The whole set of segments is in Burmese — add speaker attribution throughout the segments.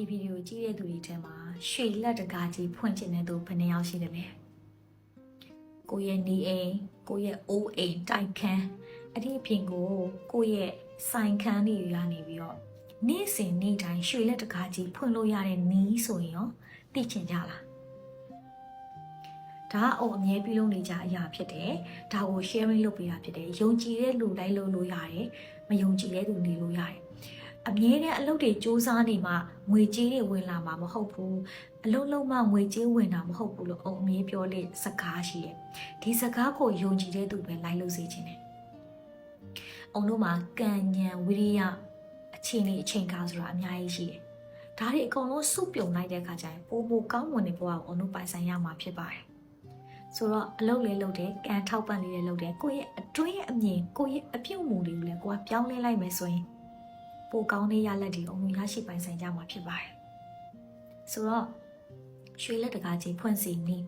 Speaker 1: ဒီဗီဒီယိုကြည့်တဲ့သူတွေထဲမှာရွှေလက်တကားကြီးဖွင့်ချင်တဲ့သူဘယ်နှယောက်ရှိတယ်လဲကိုရဲ့နေအိမ်ကိုရဲ့အိုးအိမ်တိုက်ခန်းအဲ့ဒီအပြင်ကိုရဲ့ဆိုင်ခန်းတွေကနေပြီးတော့နေ့စဉ်နေ့တိုင်းရွှေလက်တကားကြီးဖွင့်လို့ရတဲ့နီးဆိုရင်ရောသိချင်ကြလားဒါအမြဲပြုလုပ်နေကြအရာဖြစ်တယ်ဒါကို sharing လုပ်ပေးတာဖြစ်တယ်ယုံကြည်တဲ့လူတိုင်းလုပ်လို့ရတယ်မယုံကြည်တဲ့သူနေလို့ရတယ်အမြဲတမ်းအလုပ်တွေစူးစမ်းနေမှငွေကြေးတွေဝင်လာမှာမဟုတ်ဘူးအလုပ်လုပ်မှငွေကြေးဝင်တာမဟုတ်ဘူးလို့အမြဲပြောလေစကားရှိတယ်ဒီစကားကိုယုံကြည်တဲ့သူပဲလိုက်လို့စေချင်တယ်အောင်တို့မှာကံဉဏ်ဝိရိယအခြေအနေအချိန်ကားဆိုတာအများကြီးရှိတယ်ဒါတွေအကုန်လုံးစုပြုံလိုက်တဲ့အခါကျရင်ပိုကောင်းမွန်တဲ့ဘဝကိုအောင်တို့ပိုင်ဆိုင်ရမှာဖြစ်ပါတယ်ဆိုတော့အလုပ်လေးလုပ်တယ်ကံထောက်ပံ့လေးလေးလုပ်တယ်ကိုယ့်ရဲ့အတွင်းအမြင်ကိုယ့်ရဲ့အပြုတ်မှုတွေကိုလည်းကိုယ်ကပြောင်းလဲလိုက်မယ်ဆိုရင်ပိုကောင်းတဲ့ရလက်တွေအောင်ရရှိပိုင်ဆိုင်ကြမှာဖြစ်ပါတယ်ဆိုတော့ရွှေလက်တကားကြီးဖွင့်စီနေ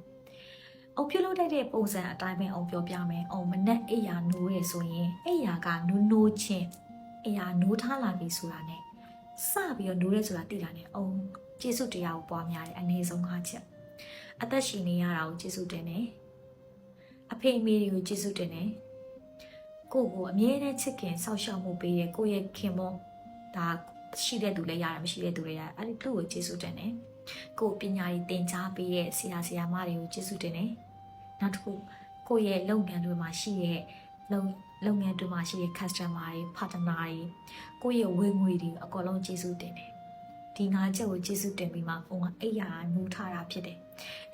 Speaker 1: အောင်ပြုလုပ်တဲ့ပုံစံအတိုင်းပဲအောင်ပြောပြမယ်အောင်မနဲ့အိယာနိုးရဆိုရင်အိယာကနိုးချင်းအိယာနိုးထားလာပြီဆိုတာနဲ့စပြီးတော့နိုးရဲဆိုတာသိတာနဲ့အောင်ကျေးဇူးတရားကိုပွားများတယ်အနည်းဆုံး5ချက်အသက်ရှင်နေရတာကိုကျေးဇူးတင်တယ်အဖေအမေတွေကိုကျေးဇူးတင်တယ်ကိုအမြဲတမ်းချစ်ခင်စောင့်ရှောက်မှုပေးတယ်ကိုရဲ့ခင်မောဒါရှိတဲ့သူလည်းရတယ်မရှိတဲ့သူလည်းရတယ်အဲ့ဒီလူကိုကျေးဇူးတင်တယ်ကိုပညာရေးသင်ကြားပေးတဲ့ဆရာမတွေကိုကျေးဇူးတင်တယ်နောက်တစ်ခုကိုရဲ့လုပ်ငန်းတွေမှာရှိတဲ့လုပ်ငန်းတွေမှာရှိတဲ့ customer တွေ partner တွေကိုရဲ့ဝင်ငွေတွေအကုန်လုံးကျေးဇူးတင်တယ်ဒီ5ချက်ကိုကျေးဇူးတင်ပြီးမှပုံကအိယာနိုးထားတာဖြစ်တယ်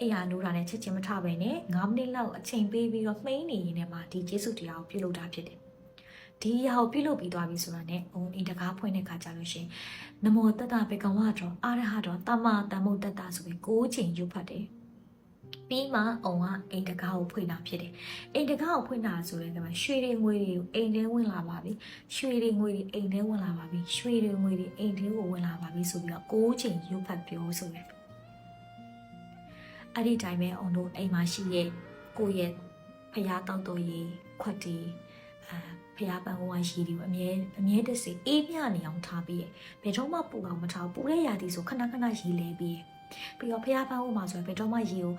Speaker 1: အိယာနိုးတာနဲ့ချက်ချင်းမထပဲနဲ့9မိနစ်လောက်အချိန်ပေးပြီးတော့မှိန်းနေရင်လည်းမှဒီကျေးဇူးတရားကိုပြုလုပ်တာဖြစ်တယ်ဒီအရာကိုပြုလုပ်ပြီးသွားပြီဆိုတာနဲ့အိမ်တကားဖွင့်တဲ့ခါကြလို့ရှိရင်နမောတတဘေကဝါတော်အာရဟတော်တမတမုတ်တတဆိုပြီး9ချိန်ယူဖတ်တယ်ပြီးမှအောင်ကအိမ်တကားကိုဖွင့်တာဖြစ်တယ်အိမ်တကားကိုဖွင့်တာဆိုတဲ့ကမှရွှေတွေငွေတွေကိုအိမ်ထဲဝင်လာပါပြီရွှေတွေငွေတွေအိမ်ထဲဝင်လာပါပြီရွှေတွေငွေတွေအိမ်ထဲကိုဝင်လာပါပြီဆိုပြီးတော့9ချိန်ယူဖတ်ပြောဆိုတယ်အဲ့ဒီတိုင်းပဲအောင်တို့အိမ်မှာရှိတဲ့ကိုယ့်ရဲ့ဖျားတောက်တော်ရေးခွက်တီဖျားပန်းဝိုင်းရှိတယ်အမြဲတစေအေးမြနေအောင်ထားပြီးဘယ်တော့မှပူအောင်မထားပူတဲ့ຢာတီဆိုခဏရေးလဲပြီးပြီးတော့ဖျားပန်းဝိုင်းမှာဆိုဘယ်တော့မှရေကို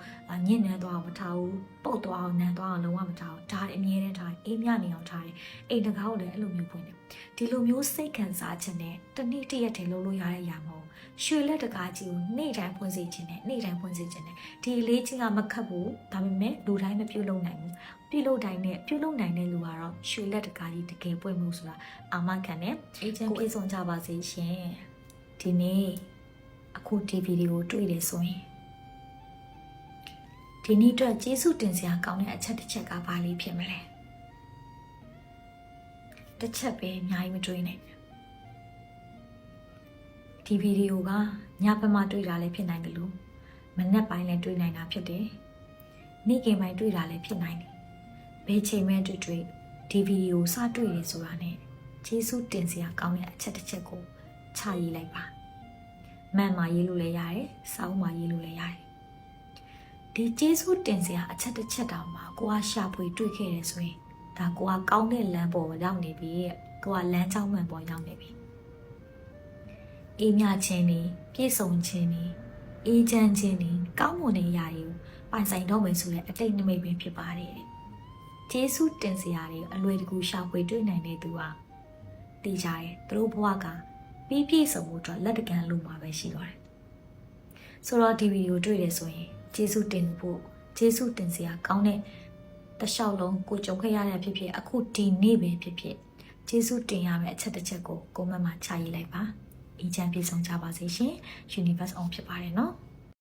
Speaker 1: ညှင့်နှမ်းသွားအောင်မထားဘူးပုတ်သွားအောင်နမ်းသွားအောင်လုံးဝမထားဘူးဒါအမြဲတမ်းထားအေးမြနေအောင်ထားတယ်အိမ်တကားကိုလည်းအဲ့လိုမျိုးဖွင့်တယ်ဒီလိုမျိုးစိတ်ခံစားခြင်းနဲ့တနေ့တရက်တည်းလုပ်လို့ရတဲ့ຢာမဟုတ်ရွှေလက်တကားကြီးကိုနေ့တိုင်းဖွင့်စေခြင်းနဲ့နေ့တိုင်းဖွင့်စေခြင်းနဲ့ဒီလေးချင်းကမခတ်ဘူးဒါပေမဲ့လူတိုင်းမပြုတ်လုံနိုင်ဘူးပြုတ်လုံနိုင်တဲ့လူကတော့ရွှေလက်တကားကြီးတကယ်ပွင့်မှုဆိုတာအာမခံနဲ့အေဂျင့်ပြေဆုံးကြပါစေရှင်ဒီနေ့အခုဒီဗီဒီယိုတွေ့တယ်ဆိုရင်ဒီနေ့အတွက်ကျေးဇူးတင်စရာကောင်းတဲ့အချက်တစ်ချက်ကဘာလေးဖြစ်မလဲတစ်ချက်ပဲအများကြီးမတွေးနဲ့ဒီဗီဒီယိုကညဘက်မှတွေ့တာလည်းဖြစ်နိုင်တယ်လို့မနက်ပိုင်းလည်းတွေ့နိုင်တာဖြစ်တယ်နေ့ကင်ပိုင်းတွေ့တာလည်းဖြစ်နိုင်တယ်ဘယ်ချိန်မှတွေ့ဒီဗီဒီယိုစတွေ့တယ်ဆိုတာနဲ့ကျေးဇူးတင်စရာကောင်းတဲ့အချက်တစ်ချက်ကိုချရေးလိုက်ပါမှန်မှရေးလို့လည်းရတယ်စောင်းမှရေးလို့လည်းရတယ်ဒီကျေးဇူးတင်စရာအချက်တစ်ချက်တောင်မှကိုကရှာဖွေတွေ့ခဲ့တယ်ဆိုရင်ဒါကိုကကောင်းတဲ့လမ်းပေါ်ရောက်နေပြီကိုကလမ်းကြောင်းမှန်ပေါ်ရောက်နေပြီအေးမြခြင်းနေပြည့်စုံခြင်းနေအေးချမ်းခြင်းနေကောင်းမွန်တဲ့အရာတွေကိုပိုင်ဆိုင်တော့မယ်ဆိုတဲ့အတိတ်နမိတ်ပဲဖြစ်ပါတယ်ကျေးဇူးတင်စရာတွေအလွယ်တကူရှာဖွေတွေ့နိုင်တဲ့သူဟာသိကြတယ်သူတို့ဘဝကပြည့်စုံမှုအတွက်လက်တကမ်းလို့မှာပဲရှိပါတယ်ဆိုတော့ဒီဗီဒီယိုတွေ့တယ်ဆိုရင်ကျေးဇူးတင်ဖို့ကျေးဇူးတင်စရာကောင်းတဲ့တလျှောက်လုံးကိုကြုံခဲ့ရတဲ့ဖြစ်ဖြစ်အခုဒီနေ့ပဲဖြစ်ဖြစ်ကျေးဇူးတင်ရမယ့်အချက်တစ်ချက်ကိုကိုမမချရေးလိုက်ပါအေးချမ်းပြေဆုံးကြပါစေရှင် Universe on ဖြစ်ပါတယ်နော်